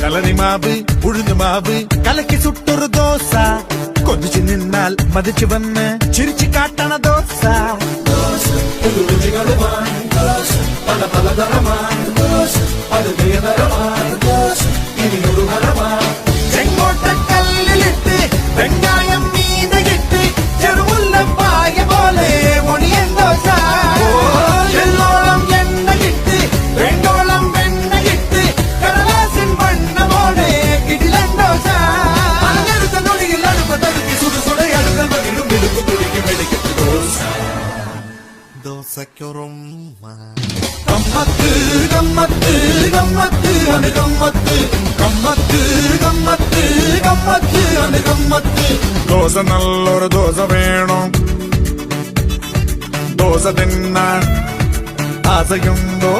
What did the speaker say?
കളരി മാവ് ഉഴുന്ന് മാവ് കലക്കി സുട്ടൊരു ദോശ കൊതിച്ചു നിന്നാൽ മതിച്ചു വന്ന് ചിരിച്ചു കാട്ടണ ദോശ പല പലതരമാണ് ചെങ്കോട്ടക്കല്ലിലിട്ട് വെങ്കായം മീതകിട്ട് ചെറുമുല്ലപ്പായ പോലെ ഒണിയൻ ദോശ എല്ലോളം എണ്ണ കിട്ട് വെങ്കോളം വെണ്ണ കിട്ട് കടലാസിൻ വണ്ണമോടെ കിടിലൻ ദോശ അങ്ങനത്തെ നൊടിയിൽ അടുപ്പത്തടുക്കി സുടുസുട അടുക്കൽ പകിടും വെളുക്കും തുടിക്കും വെടിക്കും ദോശ ദോശയ്ക്കൊറുമ്മ ഗമ്മത്ത് ഗമ്മത്ത് ഗമ്മത്ത് ആണ് ഗമ്മത്ത് ഗമ്മത്ത് ഗമ്മത്ത് ഗമ്മത്ത് ആണ് ഗമ്മത്ത് ദോശ നല്ലൊരു ദോശ വേണം ദോശ തിന്നാൻ ആശയുണ്ടോ